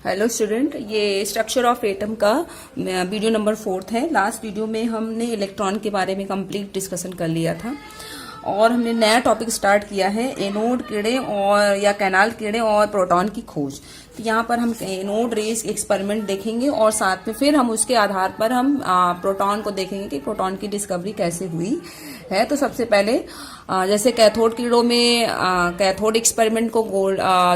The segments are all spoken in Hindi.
हेलो स्टूडेंट, ये स्ट्रक्चर ऑफ एटम का वीडियो नंबर 4 है। लास्ट वीडियो में हमने इलेक्ट्रॉन के बारे में कंप्लीट डिस्कशन कर लिया था और हमने नया टॉपिक स्टार्ट किया है एनोड किरणें और या कैनाल किरणें और प्रोटॉन की खोज। तो यहाँ पर हम एनोड रेज एक्सपेरिमेंट देखेंगे और साथ में फिर हम उसके आधार पर हम प्रोटॉन को देखेंगे कि प्रोटॉन की डिस्कवरी कैसे हुई है। तो सबसे पहले जैसे कैथोड किरणों में कैथोड एक्सपेरिमेंट को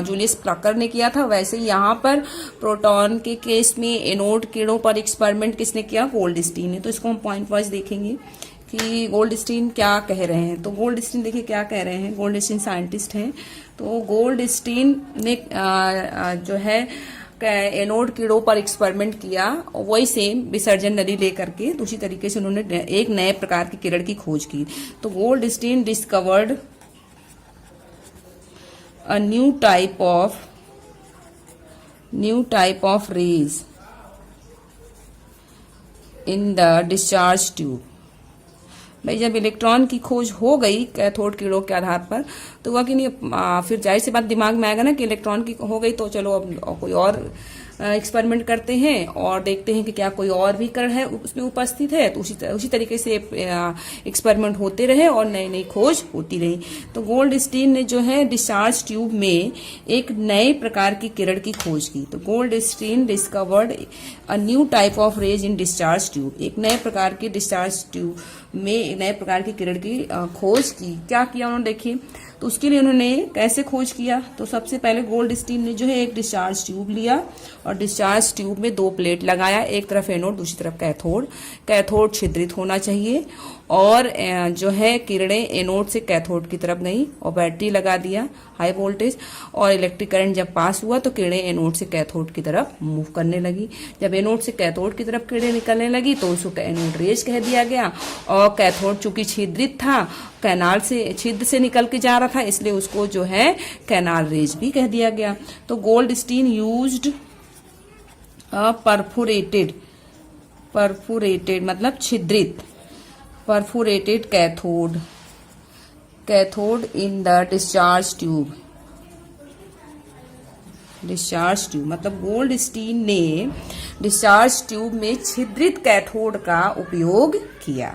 जूलियस प्लकर ने किया था, वैसे ही यहाँ पर प्रोटॉन के केस में एनोड किरणों पर एक्सपेरिमेंट किसने किया? गोल्डस्टीन ने। तो इसको हम पॉइंट वाइज देखेंगे कि गोल्डस्टीन क्या कह रहे हैं। तो गोल्डस्टीन देखिए क्या कह रहे हैं। गोल्डस्टीन साइंटिस्ट हैं। तो गोल्डस्टीन ने जो है एनोड किरणों पर एक्सपेरिमेंट किया, वही सेम विसर्जन नली लेकर के दूसरी तरीके से उन्होंने एक नए प्रकार की किरण की खोज की। तो Goldstein discovered a new type of rays in the discharge tube. भाई जब इलेक्ट्रॉन की खोज हो गई कैथोड किरणों के आधार पर, तो हुआ कि नहीं, फिर जाहिर सी बात दिमाग में आएगा ना कि इलेक्ट्रॉन की हो गई तो चलो अब कोई और एक्सपेरिमेंट करते हैं और देखते हैं कि क्या कोई और भी किरण है उसमें उपस्थित है। तो उसी तरीके से एक्सपेरिमेंट होते रहे और नई नई खोज होती रही। तो गोल्डस्टीन ने जो है डिस्चार्ज ट्यूब में एक नए प्रकार की किरण की खोज की। तो Goldstein discovered a new type of rays in discharge tube. एक नए प्रकार की डिस्चार्ज ट्यूब में एक नए प्रकार की किरण की खोज की। क्या किया उन्होंने देखिए। तो उसके लिए उन्होंने कैसे खोज किया? तो सबसे पहले गोल्डस्टीन ने जो है एक डिस्चार्ज ट्यूब लिया और डिस्चार्ज ट्यूब में 2 प्लेट लगाया, एक तरफ एनोड दूसरी तरफ कैथोड। कैथोड छिद्रित होना चाहिए और जो है किरणें एनोड से कैथोड की तरफ गई और बैटरी लगा दिया हाई वोल्टेज, और इलेक्ट्रिक करंट जब पास हुआ तो किरणें एनोड से कैथोड की तरफ मूव करने लगी। जब एनोड से कैथोड की तरफ किरणें निकलने लगी तो उसको एनोड रेज कह दिया गया। और कैथोड चूंकि छिद्रित था, कैनाल से छिद्र से निकल के जा रहा था, इसलिए उसको जो है कैनाल रेज भी कह दिया गया। तो गोल्डस्टीन यूज्ड परफोरेटेड मतलब छिद्रित, perforated cathode in the discharge tube मतलब गोल्डस्टीन ने डिस्चार्ज ट्यूब में छिद्रित कैथोड का उपयोग किया।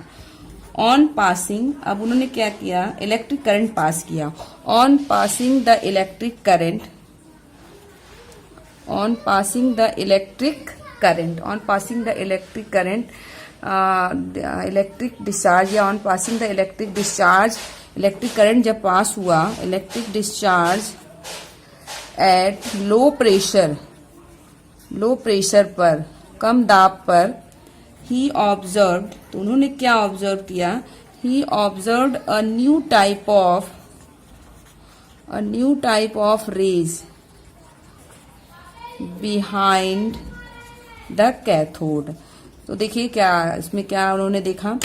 ऑन पासिंग, अब उन्होंने क्या किया? इलेक्ट्रिक करंट पास किया। On passing the electric current जब पास हुआ, electric discharge at low pressure पर, कम दाब पर, ही ऑब्जर्व्ड, तो उन्होंने क्या ऑब्जर्व किया? He observed a new type of rays behind the cathode. तो देखिए क्या इसमें क्या उन्होंने देखा।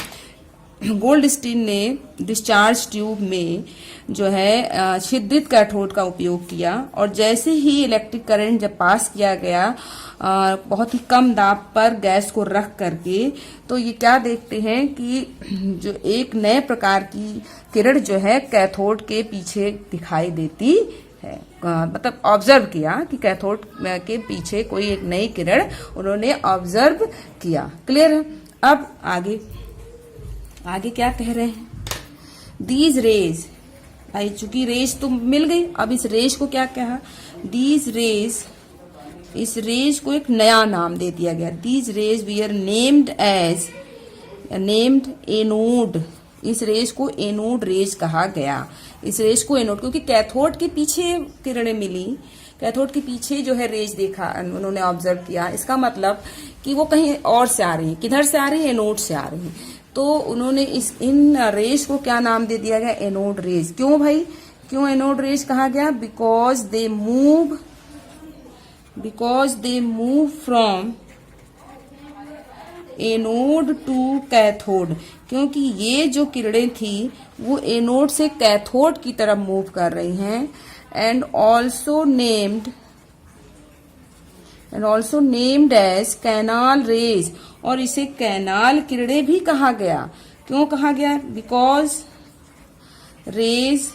गोल्डस्टीन ने डिस्चार्ज ट्यूब में जो है छिद्रित कैथोड का उपयोग किया और जैसे ही इलेक्ट्रिक करंट जब पास किया गया बहुत ही कम दाब पर गैस को रख करके, तो ये क्या देखते हैं कि जो एक नए प्रकार की किरण जो है कैथोड के पीछे दिखाई देती है। मतलब ऑब्जर्व किया कि कैथोड के पीछे कोई एक नई किरण उन्होंने ऑब्जर्व किया। क्लियर है? अब आगे क्या कह रहे हैं? दीज रेज, भाई चूंकि रेज तो मिल गई, अब इस रेज को क्या कहा? दीज रेज, इस रेज को एक नया नाम दे दिया गया। These rays we are named anode. इस रेज को एनोड रेज कहा गया। इस रेज को एनोड, क्योंकि कैथोड के पीछे किरणें मिली, कैथोड के पीछे जो है रेज देखा, उन्होंने ऑब्जर्व किया। इसका मतलब कि वो कहीं और से आ रही है। किधर से आ रही है? एनोड से आ रही है। तो उन्होंने इन रेज को क्या नाम दे दिया गया? Anode rays. क्यों भाई, क्यों एनोड रेज कहा गया? Because they move from anode to cathode. क्योंकि ये जो किरणें थी वो एनोड से कैथोड की तरफ मूव कर रही हैं। And also named as canal rays, और इसे कैनाल किरणें भी कहा गया। क्यों कहा गया? बिकॉज रेज,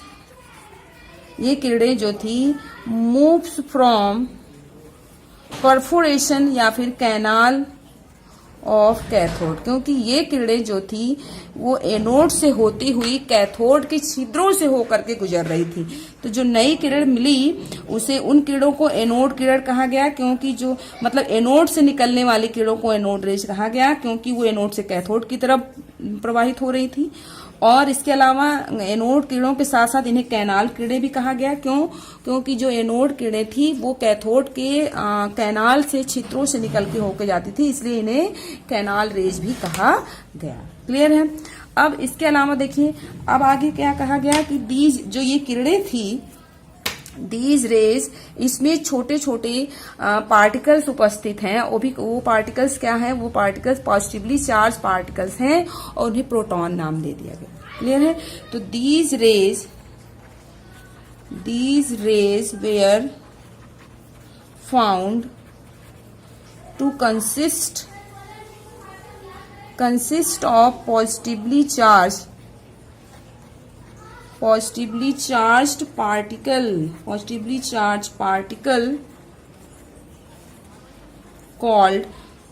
ये किरणें जो थी मूव्स फ्रॉम परफोरेशन या फिर कैनाल ऑफ कैथोड, क्योंकि ये किरणें जो थी वो एनोड से होती हुई कैथोड के छिद्रों से होकर के गुजर रही थी। तो जो नई किरण मिली उसे उन किरणों को एनोड किरण कहा गया, क्योंकि जो मतलब एनोड से निकलने वाली किरणों को एनोड रेज कहा गया, क्योंकि वो एनोड से कैथोड की तरफ प्रवाहित हो रही थी। और इसके अलावा एनोड किरणों के साथ साथ इन्हें कैनाल किरणें भी कहा गया। क्योंकि जो एनोड किरणें थी वो कैथोड के कैनाल से छिद्रों से निकल के होकर जाती थी, इसलिए इन्हें कैनाल रेज भी कहा गया। क्लियर है। अब इसके अलावा देखिए अब आगे क्या कहा गया कि दीज जो ये किरणें थी, दीज रेज, इसमें छोटे छोटे पार्टिकल्स उपस्थित हैं। वो पार्टिकल्स क्या हैं? वो पार्टिकल्स पॉजिटिवली चार्ज पार्टिकल्स हैं और उन्हें प्रोटॉन नाम दे दिया गया। क्लियर है। तो these rays were found to consist of positively charged particle called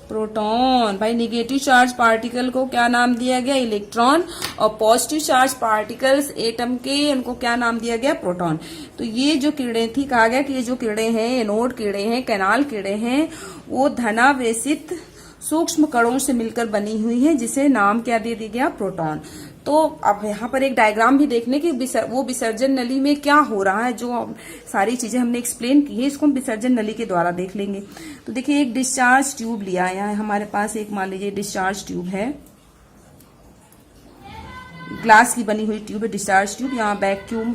proton. भाई नेगेटिव चार्ज पार्टिकल को क्या नाम दिया गया? इलेक्ट्रॉन। और पॉजिटिव चार्ज पार्टिकल्स एटम के, उनको क्या नाम दिया गया? प्रोटॉन। तो ये जो किरणें थी, कहा गया कि ये जो किरणें हैं, एनोड किरणें हैं, कैनाल किरणें हैं, वो धनावेशित सूक्ष्म कणों से मिलकर बनी हुई है, जिसे नाम क्या दे दिया गया? प्रोटॉन। तो अब यहाँ पर एक डायग्राम भी देखने की, वो विसर्जन नली में क्या हो रहा है, जो सारी चीजें हमने एक्सप्लेन की है, इसको हम विसर्जन नली के द्वारा देख लेंगे। तो देखिए एक डिस्चार्ज ट्यूब लिया है हमारे पास, एक मान लीजिए डिस्चार्ज ट्यूब है, ग्लास की बनी हुई ट्यूब है, डिस्चार्ज ट्यूब। यहाँ वैक्यूम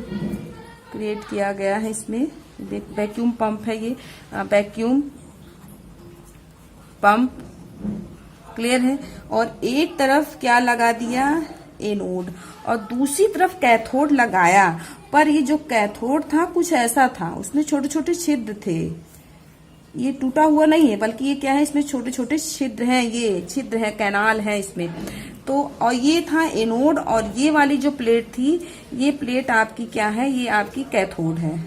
क्रिएट किया गया है, इसमें वैक्यूम पंप है, ये वैक्यूम पंप। क्लियर है। और एक तरफ क्या लगा दिया? एनोड, और दूसरी तरफ कैथोड लगाया। पर ये जो कैथोड था कुछ ऐसा था, उसमें छोटे छोटे छिद्र थे, ये टूटा हुआ नहीं है, बल्कि ये क्या है, इसमें छोटे छोटे छिद्र हैं, ये छिद्र है, कैनाल है इसमें। तो और ये था एनोड, और ये वाली जो प्लेट थी, ये प्लेट आपकी क्या है? ये आपकी कैथोड है।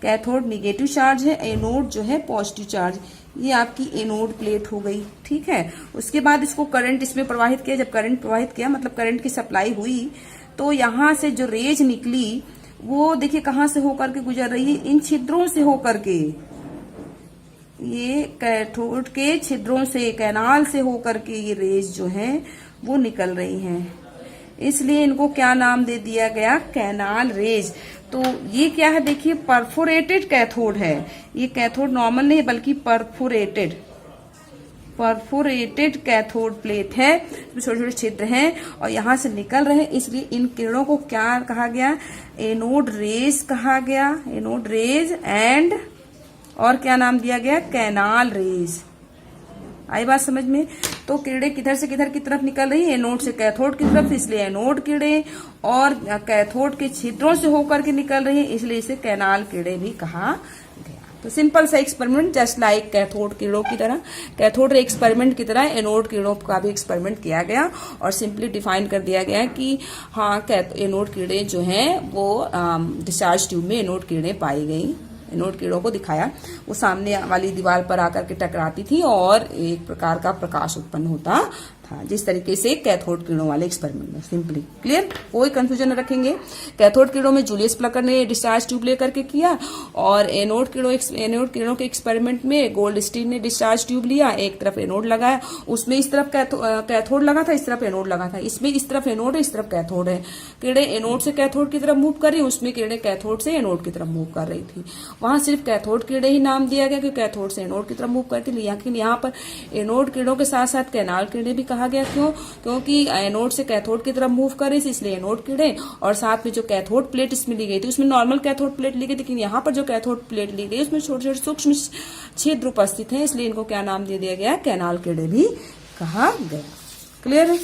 कैथोड निगेटिव चार्ज है, एनोड जो है पॉजिटिव चार्ज। ये आपकी एनोड प्लेट हो गई। ठीक है। उसके बाद इसको करंट इसमें प्रवाहित किया। जब करंट प्रवाहित किया मतलब करंट की सप्लाई हुई, तो यहां से जो रेज निकली वो देखिए कहां से होकर के गुजर रही है? इन छिद्रों से होकर के, ये कैथोड के छिद्रों से, कैनाल से होकर के ये रेज जो है वो निकल रही हैं, इसलिए इनको क्या नाम दे दिया गया? Canal raise. तो ये क्या है? देखिए परफोरेटेड कैथोड है, ये कैथोड नॉर्मल नहीं बल्कि परफोरेटेड कैथोड प्लेट है, इसमें छोटे छोटे छिद्र हैं और यहां से निकल रहे हैं, इसलिए इन किरणों को क्या कहा गया? एनोड रेज कहा गया। एनोड रेज एंड और क्या नाम दिया गया? Canal raise. आई बात समझ में? तो किरणें किधर से किधर की तरफ निकल रही है? एनोड से कैथोड की तरफ, इसलिए एनोड किरणें, और कैथोड के छिद्रों से होकर के निकल रही है, इसलिए इसे कैनाल किरणें भी कहा गया। तो सिंपल सा एक्सपेरिमेंट, जस्ट लाइक कैथोड किरणों की तरह, कैथोड एक्सपेरिमेंट की तरह एनोड किरणों का भी एक्सपेरिमेंट किया गया और सिंपली डिफाइन कर दिया गया कि हाँ एनोड किरणें जो हैं वो डिस्चार्ज ट्यूब में एनोड किरणें पाई गई। एनोड किरणों को दिखाया, वो सामने वाली दीवार पर आकर के टकराती थी और एक प्रकार का प्रकाश उत्पन्न होता था, जिस तरीके से कैथोड किरणों वाले एक्सपेरिमेंट में। सिंपली क्लियर, कोई कंफ्यूजन न रखेंगे। कैथोड किरणों में जूलियस प्लकर ने डिस्चार्ज ट्यूब लेकर के किया, और एनोड किरणों के एक्सपेरिमेंट में गोल्डस्टीन ने डिस्चार्ज ट्यूब लिया, एक तरफ एनोड लगाया, उसमें इस तरफ कैथोड लगा था, इस तरफ एनोड लगा था, इसमें इस तरफ एनोड है, इस तरफ कैथोड है। किरणें एनोड से कैथोड की तरफ मूव कर रही, उसमें किरणें कैथोड से एनोड की तरफ मूव कर रही थी। वहां सिर्फ कैथोड किरणें ही नाम दिया गया, क्योंकि कैथोड से एनोड की तरफ मूव करती, लेकिन यहाँ पर एनोड किरणों के साथ साथ कैनाल किरणें भी कहा गया। क्यों? क्योंकि एनोड से कैथोड की तरफ मूव कर रही थी, इसलिए एनोड किरणें, और साथ में जो कैथोड प्लेट इसमें ली गई थी उसमें नॉर्मल कैथोड प्लेट ली गई, लेकिन यहाँ पर जो कैथोड प्लेट ली गई उसमें छोटे छोटे सूक्ष्म छिद्र उपस्थित हैं, इसलिए इनको क्या नाम दे दिया गया? कैनाल किरणें भी कहा गया। क्लियर है?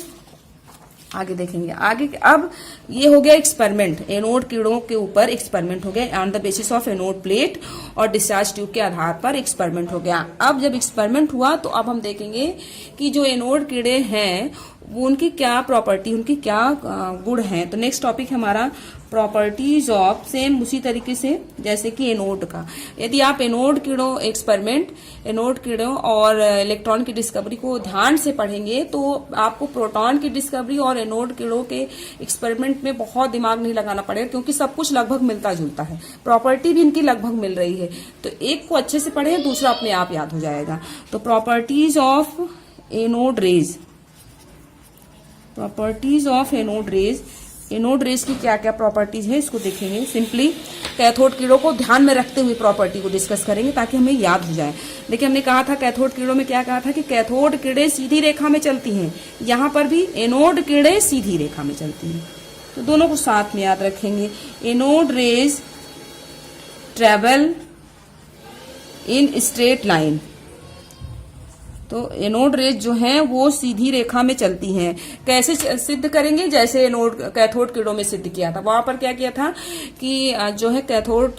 आगे देखेंगे। आगे अब ये हो गया एक्सपेरिमेंट, एनोड किरणों के ऊपर एक्सपेरिमेंट हो गया on the basis of anode plate, और डिस्चार्ज ट्यूब के आधार पर एक्सपेरिमेंट हो गया। अब जब एक्सपेरिमेंट हुआ तो अब हम देखेंगे कि जो एनोड किरणें हैं वो उनकी क्या प्रॉपर्टी, उनकी क्या गुण हैं। तो नेक्स्ट टॉपिक हमारा प्रॉपर्टीज ऑफ, सेम उसी तरीके से जैसे कि एनोड का। यदि आप एनोड कीड़ों एक्सपेरिमेंट, एनोड कीड़ों और इलेक्ट्रॉन की डिस्कवरी को ध्यान से पढ़ेंगे तो आपको प्रोटॉन की डिस्कवरी और एनोड कीड़ों के एक्सपेरिमेंट में बहुत दिमाग नहीं लगाना पड़ेगा, क्योंकि सब कुछ लगभग मिलता जुलता है, प्रॉपर्टी भी इनकी लगभग मिल रही है। तो एक को अच्छे से पढ़ें, दूसरा अपने आप याद हो जाएगा। तो properties of anode rays, properties of anode rays, anode rays की क्या क्या प्रॉपर्टीज है इसको देखेंगे। सिंपली कैथोड कीड़ों को ध्यान में रखते हुए प्रॉपर्टी को डिस्कस करेंगे ताकि हमें याद हो जाए। देखिए हमने कहा था कैथोड कीड़ों में क्या कहा था कि कैथोड कीड़े सीधी रेखा में चलती हैं, यहां पर भी एनोड कीड़े सीधी रेखा में चलती हैं, तो दोनों को साथ में याद रखेंगे। Anode rays travel in straight line, तो एनोड रेज जो हैं वो सीधी रेखा में चलती हैं। कैसे सिद्ध करेंगे, जैसे एनोड कैथोड कीड़ों में सिद्ध किया था। वहां पर क्या किया था कि जो है कैथोड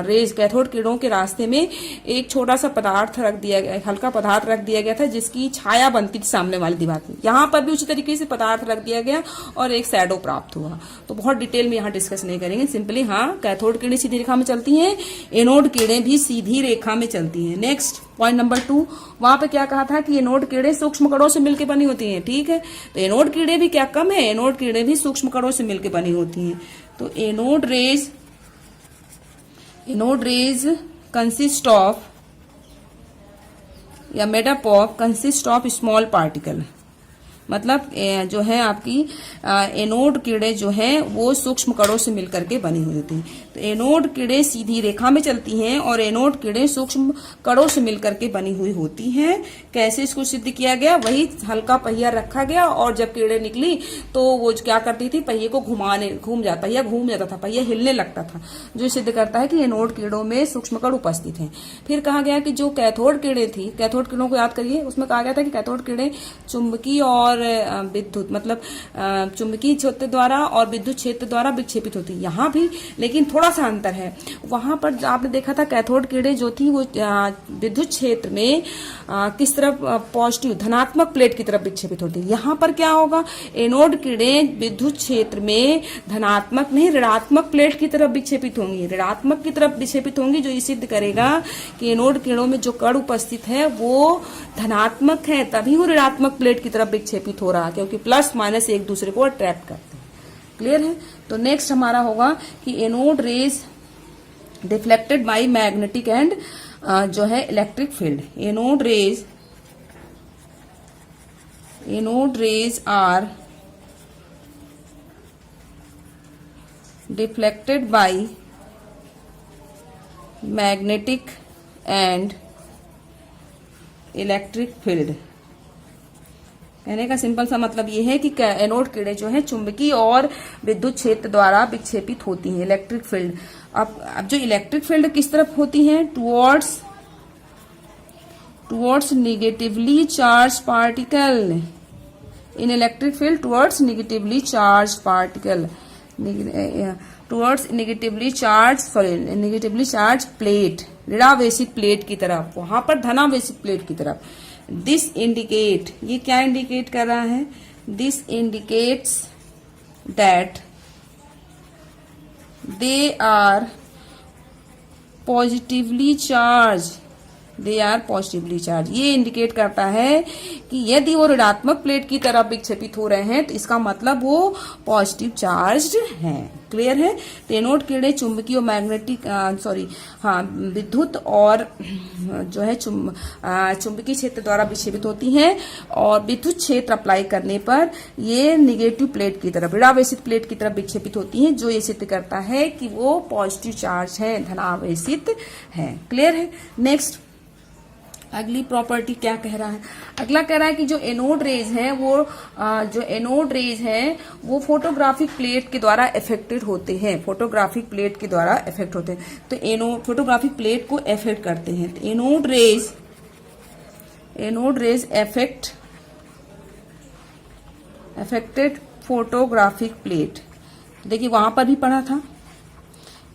रेज, कैथोड कीड़ों के रास्ते में एक छोटा सा पदार्थ रख दिया गया, हल्का पदार्थ रख दिया गया था जिसकी छाया बनती थी सामने वाली दीवार पर। यहाँ पर भी उसी तरीके से पदार्थ रख दिया गया और एक शैडो प्राप्त हुआ। तो बहुत डिटेल में यहाँ डिस्कस नहीं करेंगे, सिंपली हाँ कैथोड कीड़े सीधी रेखा में चलती हैं, एनोड कीड़े भी सीधी रेखा में चलती हैं। नेक्स्ट पॉइंट नंबर 2, वहां पे क्या कहा था कि एनोड कीड़े सूक्ष्म कणों से मिलकर बनी होती हैं, ठीक है। तो एनोड कीड़े भी क्या कम है, एनोड कीड़े भी सूक्ष्म कणों से मिलकर बनी होती हैं। तो एनोड रेज कंसिस्ट ऑफ या made up of, consist of small particle, मतलब जो है आपकी एनोड कीड़े जो हैं वो सूक्ष्म कणों से मिलकर के बनी हुई होती हैं। तो एनोड कीड़े सीधी रेखा में चलती हैं और एनोड कीड़े सूक्ष्म कणों से मिलकर के बनी हुई होती हैं। कैसे इसको सिद्ध किया गया, वही हल्का पहिया रखा गया और जब कीड़े निकली तो वो क्या करती थी, पहिए को घूम जाता था, पहिया हिलने लगता था, जो सिद्ध करता है कि एनोड कीड़ों में सूक्ष्म कण उपस्थित हैं। फिर कहा गया कि जो कैथोड कीड़े थी, कैथोड कीड़ों को याद करिए, उसमें कहा गया था कि कैथोड कीड़े चुंबकीय और विद्युत, मतलब चुंबकीय क्षेत्र द्वारा और विद्युत क्षेत्र द्वारा विक्षेपित होती है। यहाँ भी लेकिन थोड़ा सा अंतर है, वहां पर आपने देखा था कैथोड कीड़े जो थी वो विद्युत क्षेत्र में किस तरफ, पॉजिटिव धनात्मक प्लेट की तरफ विक्षेपित होती है। यहाँ पर क्या होगा, एनोड कीड़े विद्युत क्षेत्र में धनात्मक नहीं ऋणात्मक प्लेट की तरफ विक्षेपित होंगी, ऋणात्मक की तरफ विक्षेपित होंगी, जो ये सिद्ध करेगा कि एनोड कीड़ों में जो कण उपस्थित है वो धनात्मक है, तभी वो ऋणात्मक प्लेट की तरफ विक्षेपित हो रहा, क्योंकि प्लस माइनस एक दूसरे को अट्रैक्ट करते हैं। क्लियर है। तो नेक्स्ट हमारा होगा कि anode rays deflected by magnetic and जो है electric field. Anode rays are deflected by magnetic and electric field. कहने का सिंपल सा मतलब ये है कि एनोड कीड़े जो है चुंबकीय और विद्युत क्षेत्र द्वारा विक्षेपित होती हैं, इलेक्ट्रिक फील्ड। अब जो इलेक्ट्रिक फील्ड किस तरफ होती हैं, towards negatively charge particle, in electric field towards negatively charge particle, towards negatively charge plate, ऋणावेशित प्लेट की तरफ, वहां पर धनावेशित प्लेट की तरफ। दिस इंडिकेट, ये क्या इंडिकेट कर रहा है, this indicates that they are positively charge, ये इंडिकेट करता है कि यदि वो ऋणात्मक प्लेट की तरफ विक्षेपित हो रहे हैं तो इसका मतलब वो पॉजिटिव चार्ज्ड हैं। क्लियर है। तो एनोड कीड़े चुंबकीय और मैग्नेटिक विद्युत और जो है चुंबकीय क्षेत्र द्वारा विक्षेपित होती हैं और विद्युत क्षेत्र अप्लाई करने पर ये निगेटिव प्लेट की तरफ, ऋणावेशित प्लेट की तरफ विक्षेपित होती हैं, जो ये सिद्ध करता है कि वो पॉजिटिव चार्ज है, धनावेशित है। क्लियर है। नेक्स्ट अगली प्रॉपर्टी क्या कह रहा है, अगला कह रहा है कि जो एनोड रेज है वो फोटोग्राफिक प्लेट के द्वारा इफेक्टेड होते हैं, फोटोग्राफिक प्लेट के द्वारा इफेक्ट होते हैं। तो फोटोग्राफिक प्लेट को इफेक्ट करते हैं। तो anode rays affected photographic plate. देखिए वहां पर भी पढ़ा था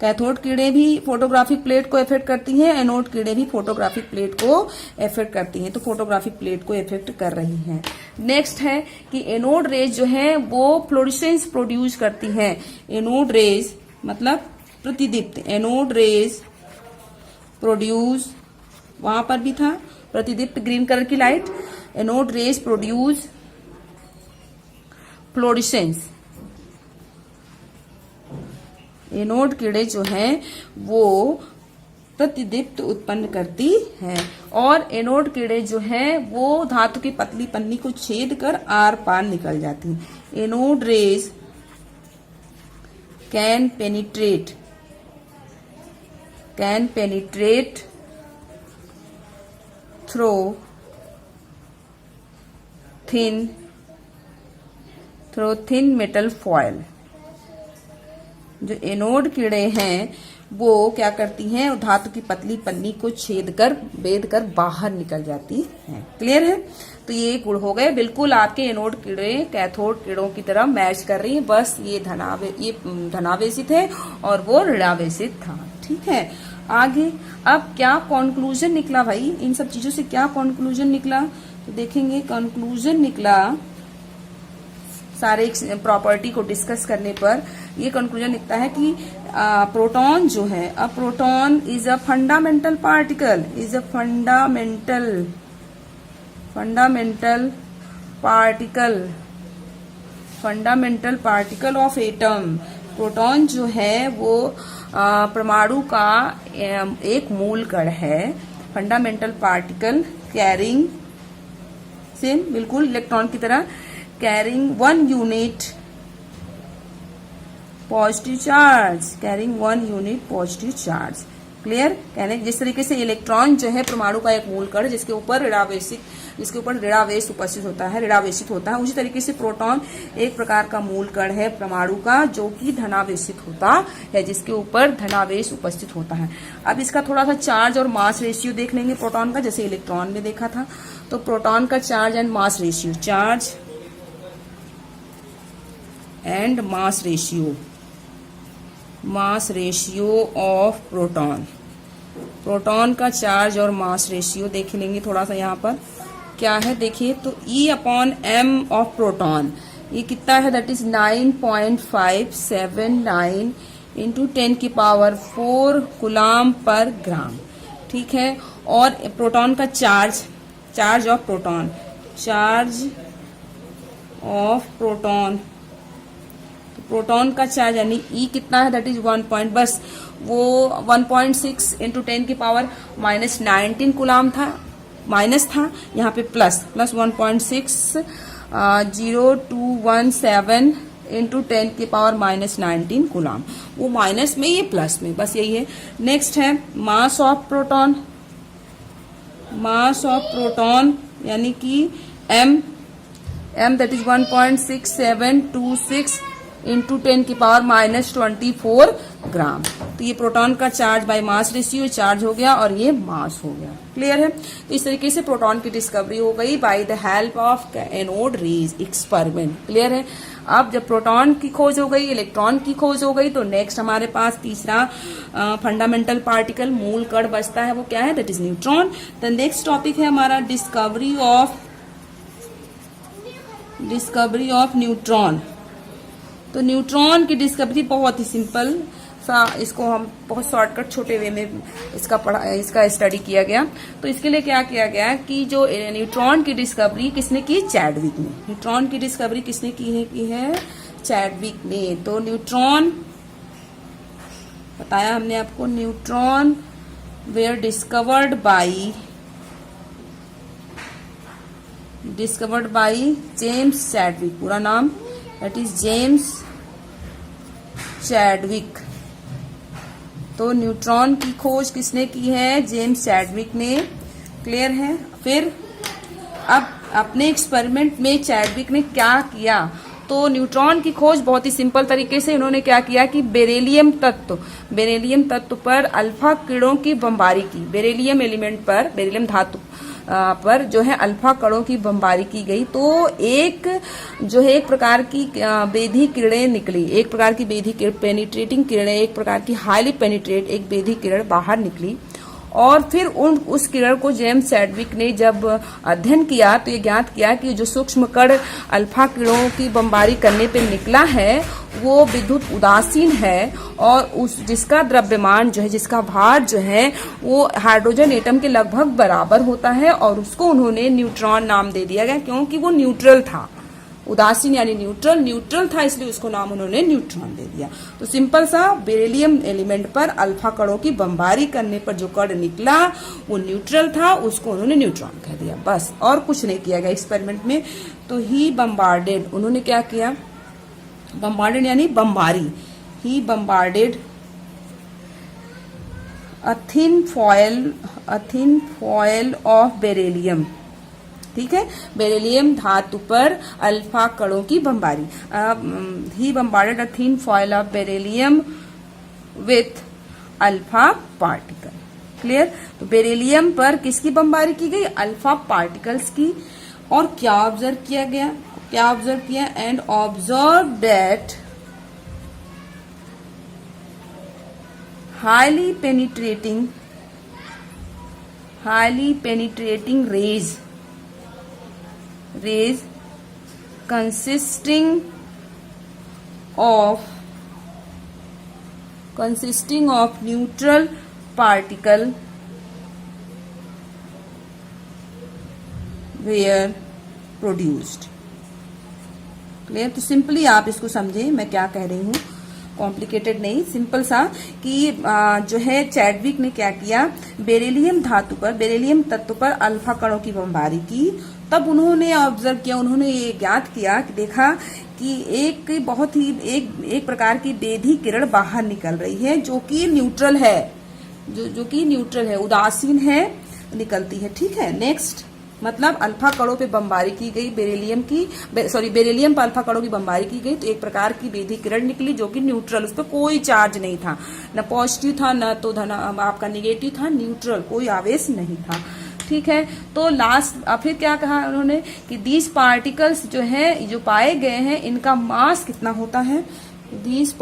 कैथोड किरणें भी फोटोग्राफिक प्लेट को इफेक्ट करती हैं, एनोड किरणें भी फोटोग्राफिक प्लेट को इफेक्ट करती हैं, तो फोटोग्राफिक प्लेट को इफेक्ट कर रही हैं। नेक्स्ट है कि एनोड रेज जो है वो फ्लोरेसेंस प्रोड्यूस करती हैं। एनोड रेज मतलब प्रतिदीप्त, एनोड रेज प्रोड्यूस, वहां पर भी था प्रतिदीप्त ग्रीन कलर की light. Anode rays produce fluorescence, anode किरणें जो हैं वो प्रतिदीप्त उत्पन्न करती हैं, और एनोड किरणें जो हैं वो धातु की पतली पन्नी को छेद कर आर पार निकल जाती हैं। Anode rays can penetrate through thin metal foil. जो एनोड किरणें हैं वो क्या करती हैं, धातु की पतली पन्नी को बेद कर बाहर निकल जाती हैं। क्लियर है? तो ये गुण हो गए, बिल्कुल आपके एनोड किरणें कैथोड किरणों की तरह मैच कर रही हैं, बस ये धनावेशित है और वो ऋणावेशित था। ठीक है, आगे अब क्या कंक्लूजन निकला भाई, इन सब चीजों से क्या कंक्लूजन निकला, तो देखेंगे। कंक्लूजन निकला सारे प्रॉपर्टी को डिस्कस करने पर ये कंक्लूजन निकलता है कि प्रोटॉन जो है, a proton is a fundamental particle, fundamental particle of atom. Proton जो है वो परमाणु का एक मूल कण है। फंडामेंटल पार्टिकल कैरिंग, सेम बिल्कुल इलेक्ट्रॉन की तरह, carrying 1 unit positive charge, clear. कहने जिस तरीके से इलेक्ट्रॉन जो है परमाणु का एक मूल कण जिसके ऊपर ऋणावेश उपस्थित होता है, ऋणावेशित होता है, उसी तरीके से प्रोटॉन एक प्रकार का मूल कण है परमाणु का जो कि धनावेशित होता है, जिसके ऊपर धनावेश उपस्थित होता है। अब इसका थोड़ा सा चार्ज और मास रेशियो देख लेंगे प्रोटॉन का, जैसे इलेक्ट्रॉन में देखा था। तो प्रोटॉन का charge and mass ratio, charge and mass ratio of proton का चार्ज और मास रेशियो देख लेंगे थोड़ा सा। यहाँ पर क्या है देखिए, तो E/m ऑफ प्रोटॉन, ये कितना है, दैट इज 9.579 इंटू 10⁴ कूलाम पर ग्राम। ठीक है, और प्रोटॉन का चार्ज ऑफ प्रोटॉन का चार्ज यानी E कितना है, दैट इज 1 बस वो 1.6 इंटू 10⁻⁻19 कूलाम था, माइनस था, यहाँ पे प्लस 1.60217 इंटू 10⁻⁻19 कूलाम, वो माइनस में ये प्लस में, बस यही है। नेक्स्ट है मास ऑफ प्रोटॉन यानी कि m दैट इज 1.6726 इंटू 10⁻⁻24 ग्राम। तो ये प्रोटॉन का charge by mass ratio charge हो गया और ये मास हो गया। क्लियर है? तो इस तरीके से प्रोटॉन की डिस्कवरी हो गई by the help of anode rays experiment. Clear है? अब जब प्रोटॉन की खोज हो गई, इलेक्ट्रॉन की खोज हो गई, तो नेक्स्ट हमारे पास तीसरा फंडामेंटल पार्टिकल मूल कण बचता है, वो क्या है, that is neutron. The next topic है हमारा डिस्कवरी ऑफ न्यूट्रॉन। तो न्यूट्रॉन की डिस्कवरी बहुत ही सिंपल सा, इसको हम बहुत शॉर्टकट छोटे वे में इसका स्टडी किया गया। तो इसके लिए क्या किया गया कि जो न्यूट्रॉन की डिस्कवरी किसने की, चैडविक ने। न्यूट्रॉन की डिस्कवरी किसने की है चैडविक ने। तो न्यूट्रॉन बताया हमने आपको, neutron were discovered by James Chadwick, पूरा नाम दैट इज जेम्स चैडविक। तो न्यूट्रॉन की खोज किसने की है, जेम्स चैडविक ने। क्लियर है? फिर अब अपने एक्सपेरिमेंट में चैडविक ने क्या किया, तो न्यूट्रॉन की खोज बहुत ही सिंपल तरीके से इन्होंने क्या किया कि बेरिलियम तत्व पर अल्फा किरणों की बमबारी की। बेरिलियम एलिमेंट पर, बेरिलियम पर जो है अल्फा कणों की बमबारी की गई, तो एक जो है एक प्रकार की बेधी किरणें निकली, एक प्रकार की बेधी पेनिट्रेटिंग किरणें, एक प्रकार की हाईली पेनिट्रेट एक बेधी किरण बाहर निकली। और फिर उस किरण को जेम्स चैडविक ने जब अध्ययन किया तो ये ज्ञात किया कि जो सूक्ष्म कण अल्फा किरणों की बमबारी करने पे निकला है वो विद्युत उदासीन है, और उस जिसका द्रव्यमान जो है, जिसका भार जो है वो हाइड्रोजन एटम के लगभग बराबर होता है, और उसको उन्होंने न्यूट्रॉन नाम दे दिया गया क्योंकि वो न्यूट्रल था। उदासीन यानी न्यूट्रल था, इसलिए उसको नाम उन्होंने न्यूट्रॉन दे दिया। तो सिंपल सा बेरिलियम एलिमेंट पर अल्फा कणों की बमबारी करने पर जो कण निकला वो न्यूट्रल था, उसको उन्होंने न्यूट्रॉन कह दिया, बस और कुछ नहीं किया गया एक्सपेरिमेंट में। तो ही बम्बार्डेड, उन्होंने क्या किया, बम्बार्डेड यानी बमबारी, he bombarded a thin foil of beryllium, ठीक है, बेरिलियम धातु पर अल्फा कणों की बमबारी। He bombarded a thin foil of beryllium with alpha particle. Clear. तो बेरिलियम पर किसकी बमबारी की गई, अल्फा पार्टिकल्स की। और क्या ऑब्जर्व किया गया, क्या ऑब्जर्व किया, and observe that highly penetrating rays consisting of neutral particle were produced। Clear. तो सिंपली आप इसको समझे मैं क्या कह रही हूँ, कॉम्प्लिकेटेड नहीं, सिंपल सा कि जो है चैडविक ने क्या किया, बेरिलियम धातु पर, बेरिलियम तत्व पर अल्फा कणों की बमबारी की। तब उन्होंने ऑब्जर्व किया, उन्होंने ये ज्ञात किया कि देखा कि एक बहुत ही एक प्रकार की बेधी किरण बाहर निकल रही है जो कि न्यूट्रल है, जो कि न्यूट्रल है, उदासीन है, निकलती है। ठीक है। नेक्स्ट, मतलब अल्फा कणों पे बमबारी की गई बेरिलियम पर अल्फा कणों की बमबारी की गई, तो एक प्रकार की बेधी किरण निकली जो कि न्यूट्रल, उस पर कोई चार्ज नहीं था, न पॉजिटिव था न तो धन आपका निगेटिव था, न्यूट्रल, कोई आवेश नहीं था। ठीक है। तो लास्ट फिर क्या कहा उन्होंने कि दीज पार्टिकल्स जो है, जो पाए गए हैं, इनका मास कितना होता है, these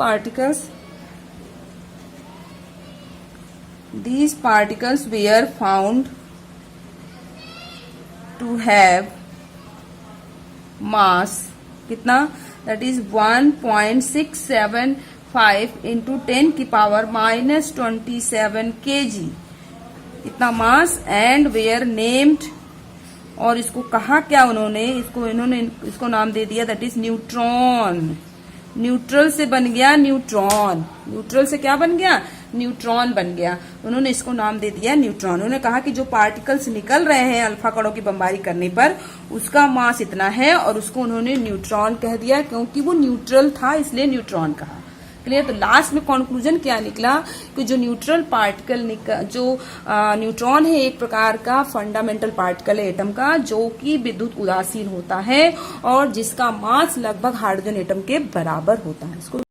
particles were found to have mass कितना, दैट इज 1.675 इंटू 10 की पावर -27 kg, इतना मास, एंड वेयर नेम्ड, और इसको कहा क्या उन्होंने, इसको नाम दे दिया, दैट इज न्यूट्रॉन। न्यूट्रल से बन गया न्यूट्रॉन, न्यूट्रल से क्या बन गया, न्यूट्रॉन बन गया, उन्होंने इसको नाम दे दिया न्यूट्रॉन। उन्होंने कहा कि जो पार्टिकल्स निकल रहे हैं अल्फा कणों की बमबारी करने पर, उसका मास इतना है, और उसको उन्होंने न्यूट्रॉन कह दिया क्योंकि वो न्यूट्रल था, इसलिए न्यूट्रॉन कहा। क्लियर। तो लास्ट में कंक्लूजन क्या निकला कि जो न्यूट्रल पार्टिकल जो न्यूट्रॉन है, एक प्रकार का फंडामेंटल पार्टिकल है एटम का, जो कि विद्युत उदासीन होता है और जिसका मास लगभग हाइड्रोजन एटम के बराबर होता है। इसको